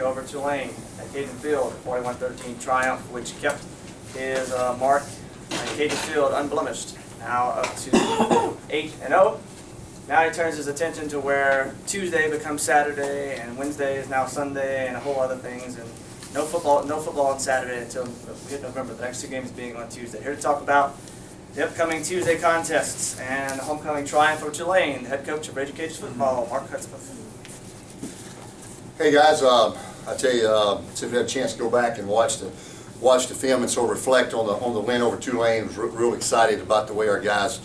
victory over Tulane at Caden Field, 41-13 triumph, which kept his mark at Caden Field unblemished, now up to 8-0. Now he turns his attention to where Tuesday becomes Saturday, and Wednesday is now Sunday, and a whole other things, and no football on Saturday until mid-November. The next two games being on Tuesday. Here to talk about the upcoming Tuesday contests and the homecoming triumph of Tulane, the head coach of Education Football, Mark Hudspeth. Hey guys, I tell you, since we had a chance to go back and watch the film and sort of reflect on the win over Tulane, I was real excited about the way our guys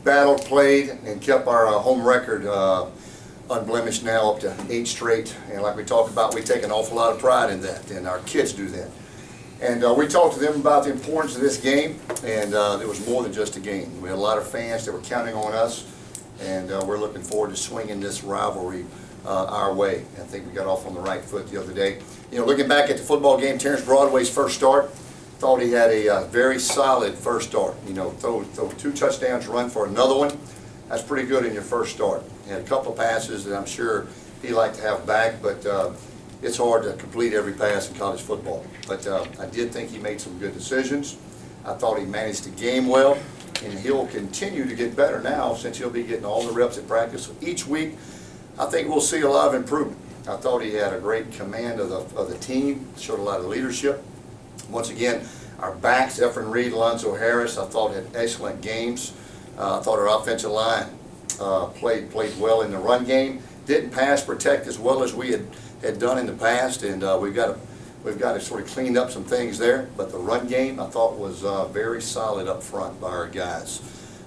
battled, played, and kept our home record unblemished now up to 8 straight. And like we talked about, we take an awful lot of pride in that, and our kids do that. And we talked to them about the importance of this game, and it was more than just a game. We had a lot of fans that were counting on us, and we're looking forward to swinging this rivalry our way. I think we got off on the right foot the other day. You know, looking back at the football game, Terrence Broadway's first start, thought he had a very solid first start. You know, throw 2 touchdowns, run for another one. That's pretty good in your first start. He had a couple of passes that I'm sure he'd like to have back, but it's hard to complete every pass in college football. But I did think he made some good decisions. I thought he managed the game well, and he'll continue to get better now since he'll be getting all the reps at practice. So each week, I think we'll see a lot of improvement. I thought he had a great command of the team, showed a lot of leadership. Once again, our backs, Efren Reed, Alonzo Harris, I thought had excellent games. I thought our offensive line played well in the run game. Didn't pass protect as well as we had done in the past, and we've got to sort of clean up some things there. But the run game, I thought, was very solid up front by our guys.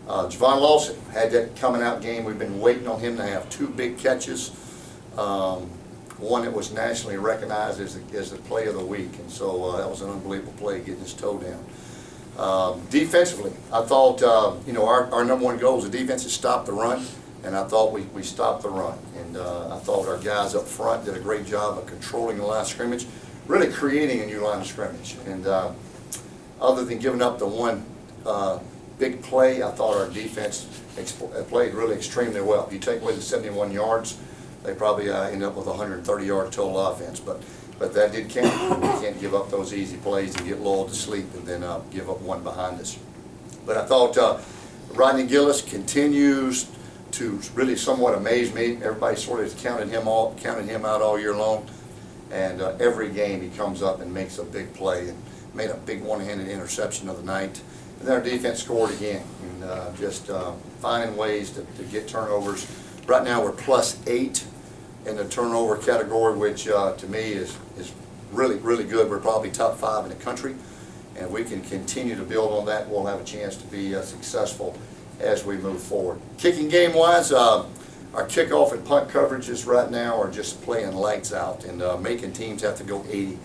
Javon Lawson had that coming out game. We've been waiting on him to have 2 big catches. One that was nationally recognized as the play of the week, and so that was an unbelievable play, getting his toe down. Defensively, I thought you know, our number one goal as a defense is stop the run, and I thought we stopped the run. And I thought our guys up front did a great job of controlling the line of scrimmage, really creating a new line of scrimmage. And other than giving up the one big play, I thought our defense played really extremely well. If you take away the 71 yards, they probably end up with 130 yards total offense. But that did count. You can't give up those easy plays and get lulled to sleep and then give up one behind us. But I thought Rodney Gillis continues to really somewhat amaze me. Everybody sort of has counted him out all year long, and every game he comes up and makes a big play, and made a big one-handed interception of the night. And then our defense scored again, and just finding ways to get turnovers. Right now we're +8 in the turnover category, which to me is really good. We're probably top 5 in the country, and if we can continue to build on that, we'll have a chance to be successful as we move forward. Kicking game wise, our kickoff and punt coverages right now are just playing lights out, and making teams have to go 80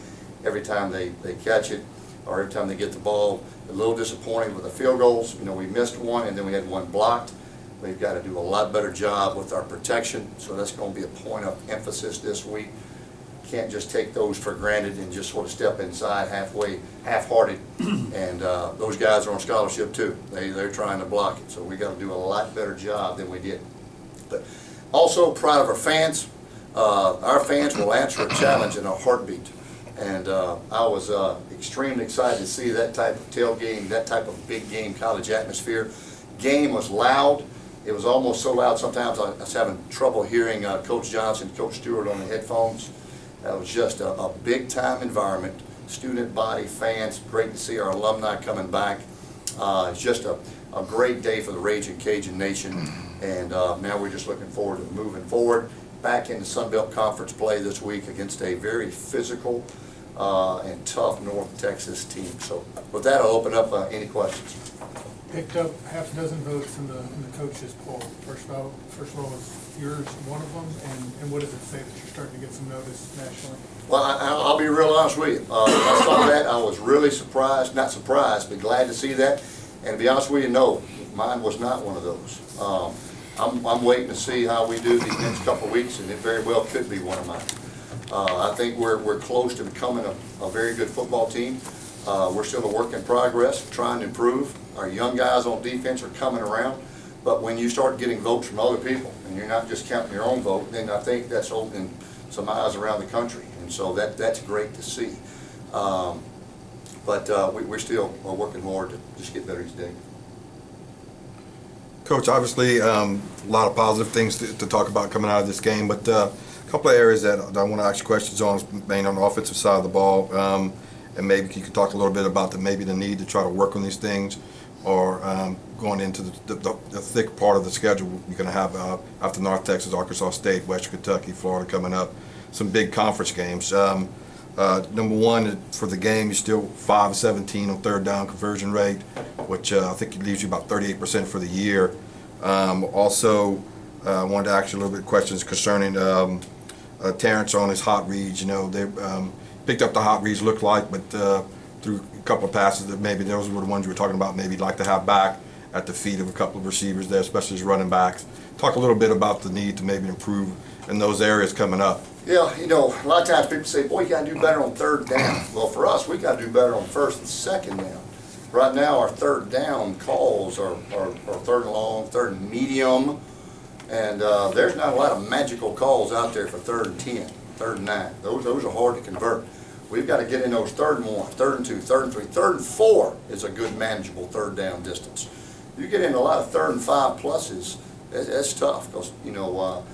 every time they catch it, or every time they get the ball. A little disappointing with the field goals. You know, we missed one, and then we had one blocked. We've got to do a lot better job with our protection, so that's going to be a point of emphasis this week. Can't just take those for granted and just sort of step inside half-hearted. And those guys are on scholarship too. They're trying to block it, so we got to do a lot better job than we did. But also proud of our fans. Our fans will answer a challenge in a heartbeat, and I was extremely excited to see that type of tailgate, that type of big game college atmosphere. Game was loud. It was almost so loud sometimes I was having trouble hearing Coach Johnson, Coach Stewart on the headphones. That was just a big-time environment. Student body, fans, great to see our alumni coming back. It's just a great day for the Raging Cajun Nation, and now we're just looking forward to moving forward. Back in the Sun Belt Conference play this week against a very physical and tough North Texas team. So with that, I'll open up any questions. Picked up half a dozen votes in the coaches poll. First of all, was yours one of them, and what does it say that you're starting to get some notice nationally? Well, I'll be real honest with you. When I saw that, I was really surprised, not surprised, but glad to see that. And to be honest with you, no, mine was not one of those. I'm waiting to see how we do these next couple of weeks, and it very well could be one of mine. I think we're close to becoming a very good football team. We're still a work in progress, trying to improve. Our young guys on defense are coming around, but when you start getting votes from other people, and you're not just counting your own vote, then I think that's opening some eyes around the country. And and so that's great to see. But we're still working hard to just get better each day. Coach, obviously, a lot of positive things to talk about coming out of this game, but a couple of areas that I want to ask you questions on, mainly on the offensive side of the ball, and maybe you could talk a little bit about maybe the need to try to work on these things, or going into the thick part of the schedule you're going to have after North Texas, Arkansas State, Western Kentucky, Florida coming up, some big conference games. Number one, for the game, you're still 5-17 on third down conversion rate, which I think leaves you about 38% for the year. Also, I wanted to ask you a little bit of questions concerning Terrence on his hot reads. You know, they picked up the hot reads, looked like, but through a couple of passes that maybe those were the ones you were talking about, maybe like to have back at the feet of a couple of receivers there, especially as running backs. Talk a little bit about the need to maybe improve in those areas coming up. Yeah, you know, a lot of times people say, boy, you got to do better on third down. Well, for us, we got to do better on first and second down. Right now, our third down calls are third and long, third and medium, and there's not a lot of magical calls out there for third and 10, third and 9. Those are hard to convert. We've got to get in those third and 1, third and 2, third and 3. Third and 4 is a good manageable third down distance. You get in a lot of third and 5 pluses, that's tough because, you know,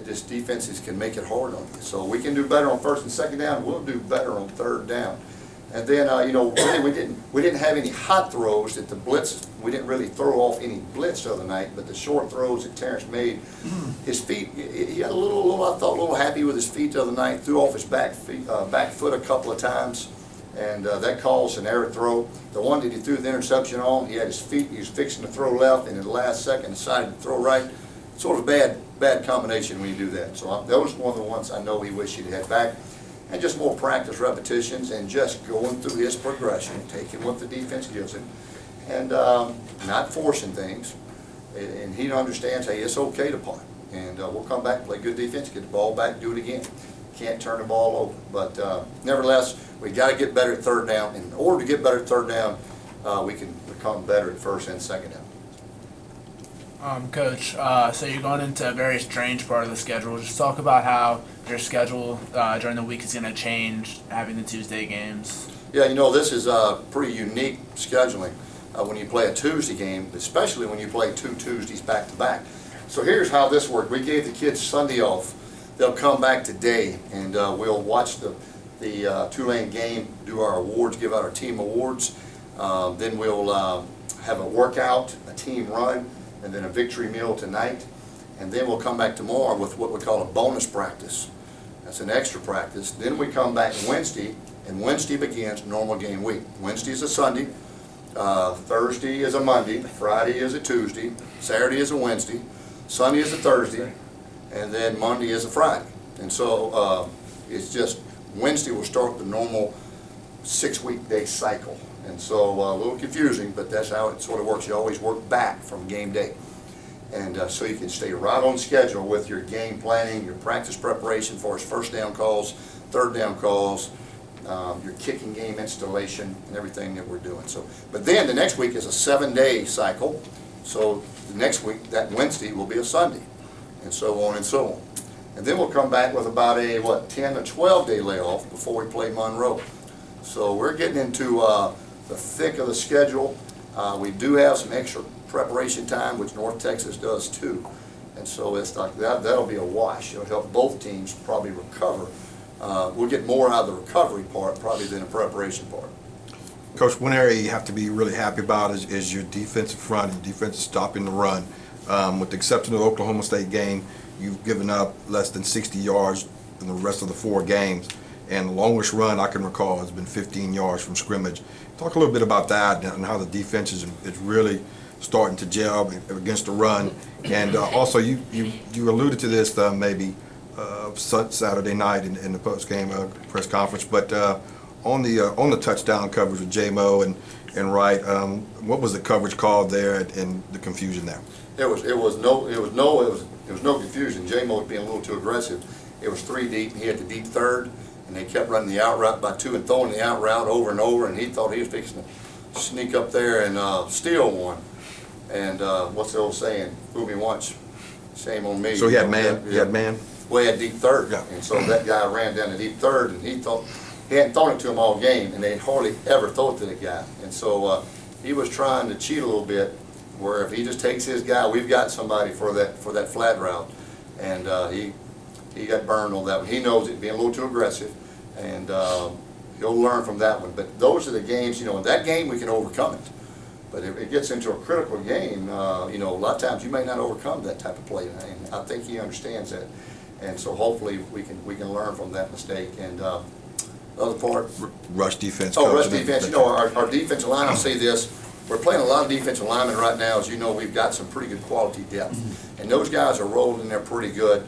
just defenses can make it hard on you. So we can do better on first and second down. We'll do better on third down. And then, you know, really we didn't have any hot throws at the blitz. We didn't really throw off any blitz the other night, but the short throws that Terrence made, his feet, he got I thought, a little happy with his feet the other night, threw off his back foot a couple of times, and that caused an error throw. The one that he threw the interception on, he had his feet, he was fixing to throw left, and in the last second decided to throw right. Sort of a bad combination when you do that. So that was one of the ones I know he wished he'd had back. And just more practice repetitions and just going through his progression, taking what the defense gives him, and not forcing things. And he understands, hey, it's okay to punt. And we'll come back and play good defense, get the ball back, do it again. Can't turn the ball over. But nevertheless, we got to get better at third down. In order to get better at third down, we can become better at first and second down. Coach, so you're going into a very strange part of the schedule. Just talk about how your schedule during the week is going to change, having the Tuesday games. Yeah, you know, this is pretty unique scheduling when you play a Tuesday game, especially when you play 2 Tuesdays back to back. So here's how this worked. We gave the kids Sunday off. They'll come back today, and we'll watch the Tulane game, do our awards, give out our team awards. Then we'll have a workout, a team run, and then a victory meal tonight. And then we'll come back tomorrow with what we call a bonus practice. That's an extra practice. Then we come back Wednesday, and Wednesday begins normal game week. Wednesday is a Sunday, Thursday is a Monday, Friday is a Tuesday, Saturday is a Wednesday, Sunday is a Thursday, and then Monday is a Friday. And so it's just Wednesday will start the normal 6-week-day cycle. And so a little confusing, but that's how it sort of works. You always work back from game day. And so you can stay right on schedule with your game planning, your practice preparation for his first down calls, third down calls, your kicking game installation, and everything that we're doing. So, but then the next week is a 7-day cycle. So the next week, that Wednesday will be a Sunday, and so on and so on. And then we'll come back with about a, 10 or 12-day layoff before we play Monroe. So we're getting into the thick of the schedule. We do have some extra preparation time, which North Texas does too. And so it's like that'll be a wash. It'll help both teams probably recover. We'll get more out of the recovery part probably than the preparation part. Coach, one area you have to be really happy about is your defensive front and defense stopping the run. With the exception of the Oklahoma State game, you've given up less than 60 yards in the rest of the 4 games. And the longest run I can recall has been 15 yards from scrimmage. Talk a little bit about that and how the defense is really starting to gel against the run. And also, you alluded to this maybe Saturday night in the post-game press conference, but on the touchdown coverage with J-Mo and Wright, what was the coverage called there and the confusion there? There was no confusion. J-Mo was being a little too aggressive. It was 3 deep. He had the deep third. And they kept running the out route by 2 and throwing the out route over and over, and he thought he was fixing to sneak up there and steal one. And what's the old saying? Fool me once, shame on me. So he had man. He had man. way at deep third. Yeah. And so that guy ran down to deep third, and he hadn't thrown it to him all game, and they hardly ever throw it to the guy. And so he was trying to cheat a little bit, where if he just takes his guy, we've got somebody for that flat route. And he got burned on that one. He knows it being a little too aggressive, and he'll learn from that one. But those are the games, you know, in that game we can overcome it. But if it gets into a critical game, you know, a lot of times you may not overcome that type of play, and I think he understands that. And so hopefully we can learn from that mistake. And the other part, Rush defense. oh, rush coach, defense. You know, our defensive line. I'll say this: we're playing a lot of defensive linemen right now. As you know, we've got some pretty good quality depth, and those guys are rolled in there pretty good.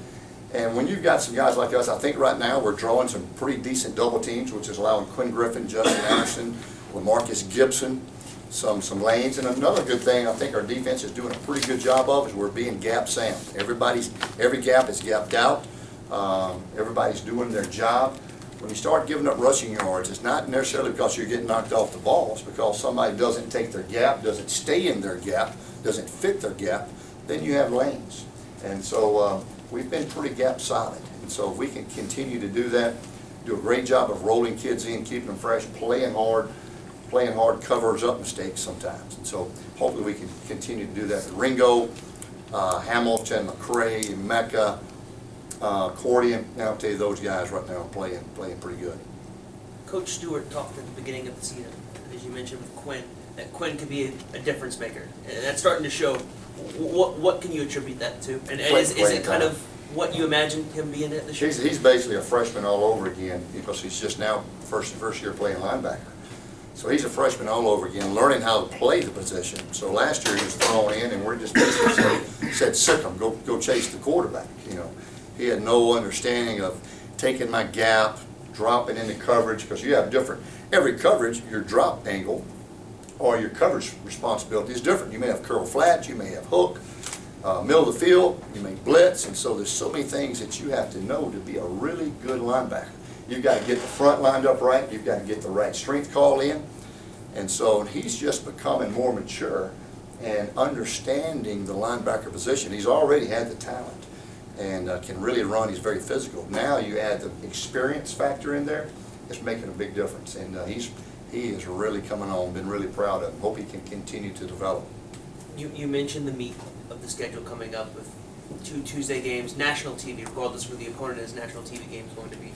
And when you've got some guys like us, I think right now we're drawing some pretty decent double teams, which is allowing Quinn Griffin, Justin Anderson, LaMarcus Gibson some lanes. And another good thing I think our defense is doing a pretty good job of is we're being gap sound. Every gap is gapped out. Everybody's doing their job. When you start giving up rushing yards, it's not necessarily because you're getting knocked off the ball. It's because somebody doesn't take their gap, doesn't stay in their gap, doesn't fit their gap. Then you have lanes. And so we've been pretty gap solid. And so if we can continue to do that, do a great job of rolling kids in, keeping them fresh, playing hard covers up mistakes sometimes. And so hopefully we can continue to do that. Ringo, Hamilton, McCray, Mecca, Cordian, now I'll tell you those guys right now are playing pretty good. Coach Stewart talked at the beginning of the season, as you mentioned with Quinn, that Quinn could be a difference maker. And that's starting to show. What can you attribute that to? And is it kind of what you imagine him being at this year? He's basically a freshman all over again because he's just now first year playing linebacker. So he's a freshman all over again, learning how to play the position. So last year he was thrown in, and we're just basically said, sick him, go chase the quarterback. You know, he had no understanding of taking my gap, dropping into coverage, because you have every coverage, your drop angle or your coverage responsibility is different. You may have curl flat, you may have hook, middle of the field, you may blitz, and so there's so many things that you have to know to be a really good linebacker. You've got to get the front lined up right, you've got to get the right strength call in, and so he's just becoming more mature and understanding the linebacker position. He's already had the talent and can really run. He's very physical. Now you add the experience factor in there, it's making a big difference, and he is really coming on. Been really proud of him. Hope he can continue to develop. You mentioned the meat of the schedule coming up with 2 Tuesday games, national TV, regardless who the opponent is, national TV game is going to be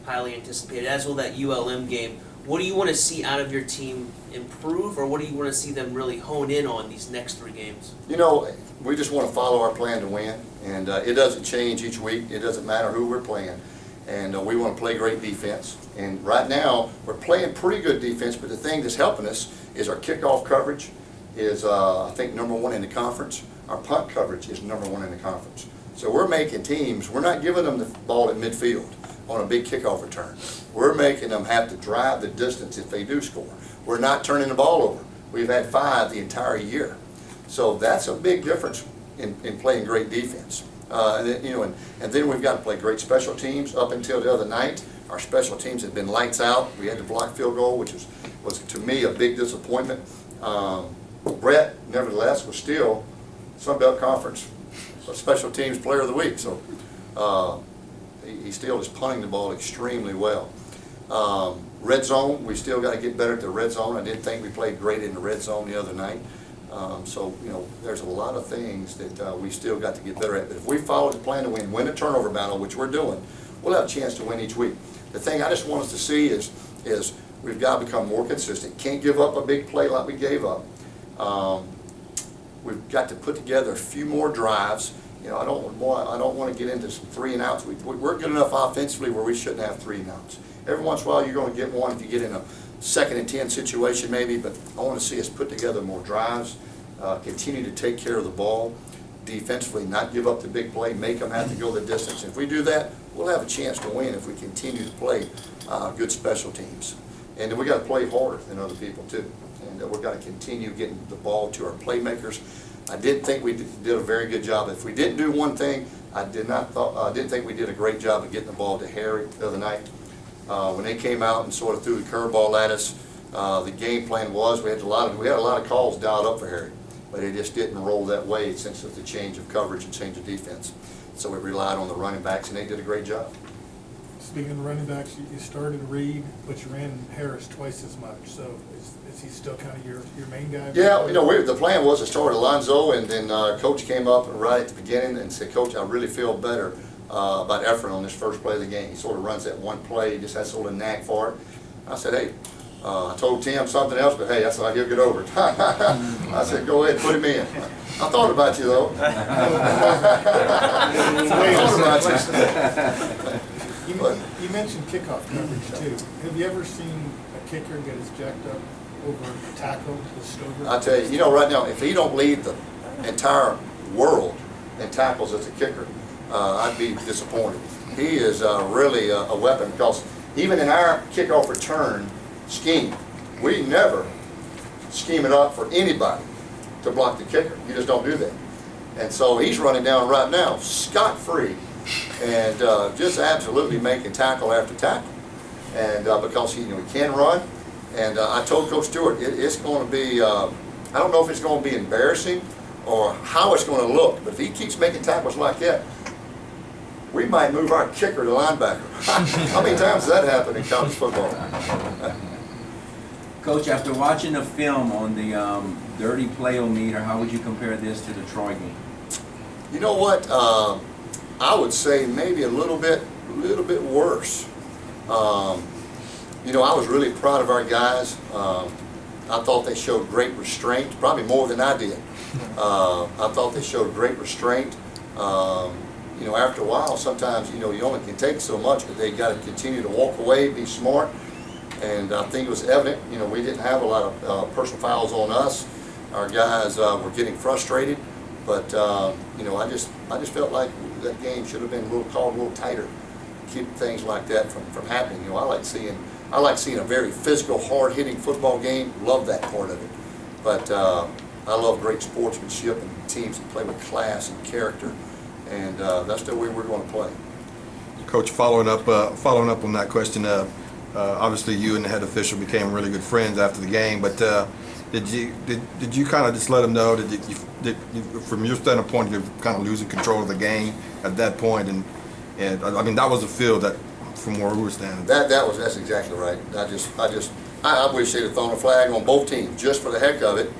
highly anticipated, as will that ULM game. What do you want to see out of your team improve, or what do you want to see them really hone in on these next 3 games? You know, we just want to follow our plan to win, and it doesn't change each week. It doesn't matter who we're playing, and we want to play great defense. And right now, we're playing pretty good defense, but the thing that's helping us is our kickoff coverage is, I think, #1 in the conference. Our punt coverage is #1 in the conference. So we're making teams, we're not giving them the ball at midfield on a big kickoff return. We're making them have to drive the distance if they do score. We're not turning the ball over. We've had 5 the entire year. So that's a big difference in playing great defense. And then we've got to play great special teams. Up until the other night, our special teams had been lights out. We had the blocked field goal, which was to me a big disappointment. Brett, nevertheless, was still Sun Belt Conference Special Teams Player of the Week. So he still is punting the ball extremely well. Red zone, we still got to get better at the red zone. I didn't think we played great in the red zone the other night. So, you know, there's a lot of things that we still got to get better at. But if we follow the plan to win a turnover battle, which we're doing, we'll have a chance to win each week. The thing I just want us to see is we've got to become more consistent. Can't give up a big play like we gave up. We've got to put together a few more drives. You know, I don't want to get into some 3 and outs. We're good enough offensively where we shouldn't have 3 and outs. Every once in a while you're going to get one if you get in a 2nd and 10 situation maybe, but I want to see us put together more drives, continue to take care of the ball defensively, not give up the big play, make them have to go the distance. If we do that, we'll have a chance to win if we continue to play good special teams. And then we got to play harder than other people too. And we've got to continue getting the ball to our playmakers. I didn't think we did a very good job. If we didn't do one thing, I didn't think we did a great job of getting the ball to Harry the other night. When they came out and sort of threw the curveball at us, the game plan was we had a lot of calls dialed up for Harry, but it just didn't roll that way since of the change of coverage and change of defense. so we relied on the running backs, and they did a great job. Speaking of running backs, you started Reed, but you ran Harris twice as much. So is he still kind of your main guy? Yeah, the plan was to start Alonzo, and then Coach came up right at the beginning and said, Coach, I really feel better about Efren on this first play of the game. He sort of runs that one play, he just has sort of a knack for it. I said, hey, I told Tim something else, but hey, that's all right, he'll get over it. I said, go ahead, put him in. I thought about you, though. I thought about you. You mentioned kickoff coverage, too. Have you ever seen a kicker get his jacked up over a tackle with Stover? I tell you, right now, if he don't lead the entire world in tackles as a kicker, I'd be disappointed. He is really a weapon, because even in our kickoff return scheme, we never scheme it up for anybody to block the kicker. You just don't do that. And so he's running down right now, scot-free, and just absolutely making tackle after tackle. And because he can run, and I told Coach Stewart, it's going to be, I don't know if it's going to be embarrassing or how it's going to look, but if he keeps making tackles like that, we might move our kicker to linebacker. How many times has that happened in college football? Coach, after watching the film on the dirty play-o-meter, how would you compare this to the Troy game? You know what? I would say maybe a little bit worse. I was really proud of our guys. I thought they showed great restraint, probably more than I did. I thought they showed great restraint. After a while, sometimes, you only can take so much, but they got to continue to walk away, be smart. And I think it was evident, we didn't have a lot of personal fouls on us. Our guys were getting frustrated, but, I just felt like that game should have been called a little tighter, keep things like that from happening. I like seeing a very physical, hard-hitting football game. Love that part of it. But I love great sportsmanship and teams that play with class and character, and that's the way we're going to play. Coach, following up on that question, obviously you and the head official became really good friends after the game, but did you kind of just let him know that from your standpoint, you're kind of losing control of the game at that point, and I mean that was a feel that from where we were standing. That's exactly right. I wish they'd have thrown a flag on both teams just for the heck of it,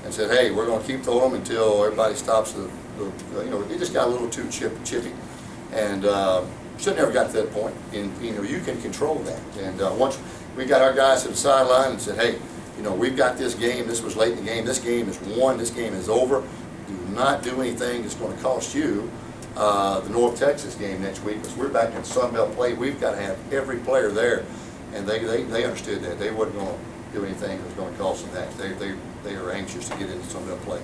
and said, hey, we're going to keep throwing them until everybody stops it just got a little too chippy, and should never got to that point. And you can control that. And once we got our guys to the sideline and said, hey, we've got this game. This was late in the game. This game is won. This game is over. Do not do anything that's going to cost you the North Texas game next week, because we're back in Sun Belt play. We've got to have every player there, and they understood that. They wasn't going to do anything that was going to cost them that. They are anxious to get into Sun Belt play.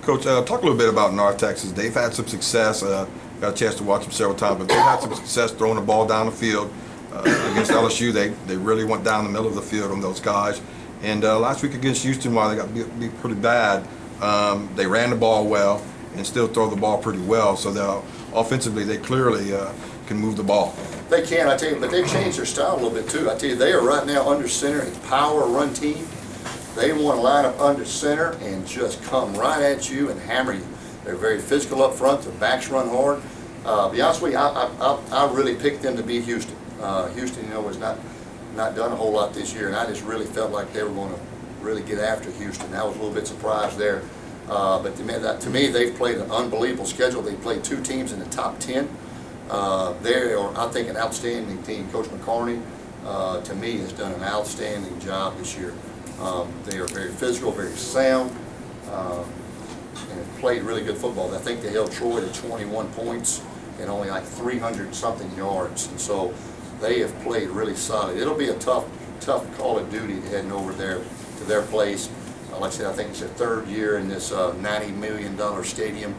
Coach, talk a little bit about North Texas. They've had some success. Got a chance to watch them several times, but they've had some success throwing the ball down the field. Against LSU, they really went down the middle of the field on those guys. And last week against Houston, while they got beat pretty bad, they ran the ball well and still throw the ball pretty well. So offensively, they clearly can move the ball. They can, I tell you, but they've changed their style a little bit too. I tell you, they are right now under center, a power run team. They want to line up under center and just come right at you and hammer you. They're very physical up front. Their backs run hard. To be honest with you, I really picked them to beat Houston. Houston, has not done a whole lot this year, and I just really felt like they were going to really get after Houston. I was a little bit surprised there. But to me, they've played an unbelievable schedule. They played two teams in the top 10. They are, I think, an outstanding team. Coach McCarney, to me, has done an outstanding job this year. They are very physical, very sound, and have played really good football. I think they held Troy to 21 points and only like 300-something yards. And so they have played really solid. It'll be a tough Call of Duty heading over there to their place. Like I said, I think it's their third year in this $90 million stadium.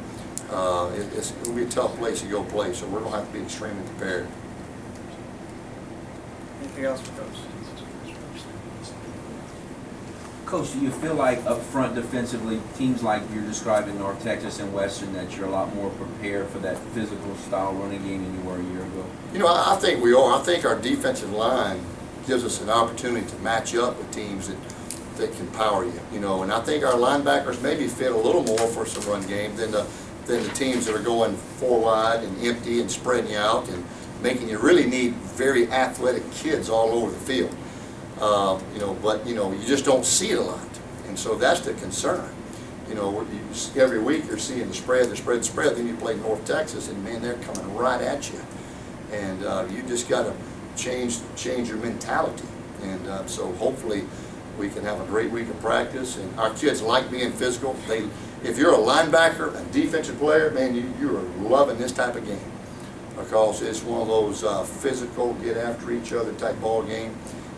It'll be a tough place to go play, so we're going to have to be extremely prepared. Anything else for Coach? Coach, do you feel like up front defensively, teams like you're describing North Texas and Western, that you're a lot more prepared for that physical style running game than you were a year ago? I think we are. I think our defensive line gives us an opportunity to match up with teams that can power you. And I think our linebackers maybe fit a little more for some run game than than the teams that are going 4 wide and empty and spreading you out and making you really need very athletic kids all over the field. You know, but you know, you just don't see it a lot, and so that's the concern. You know, every week you're seeing the spread. Then you play North Texas, and man, they're coming right at you, and you just got to change your mentality. And so hopefully we can have a great week of practice. And our kids like being physical. If you're a linebacker, a defensive player, man, you are loving this type of game because it's one of those physical, get after each other type ball game.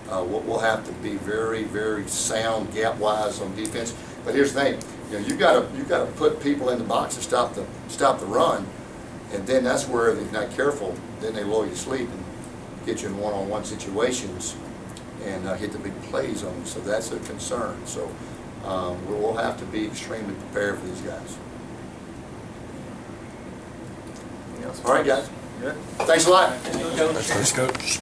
We'll have to be very, very sound gap-wise on defense. But here's the thing, you know, you gotta put people in the box to stop the run, and then that's where if you're not careful, then they lull you to sleep and get you in one-on-one situations and hit the big plays on them. So that's a concern. So we'll have to be extremely prepared for these guys. All right, guys. Good. Thanks a lot. Thanks, Coach.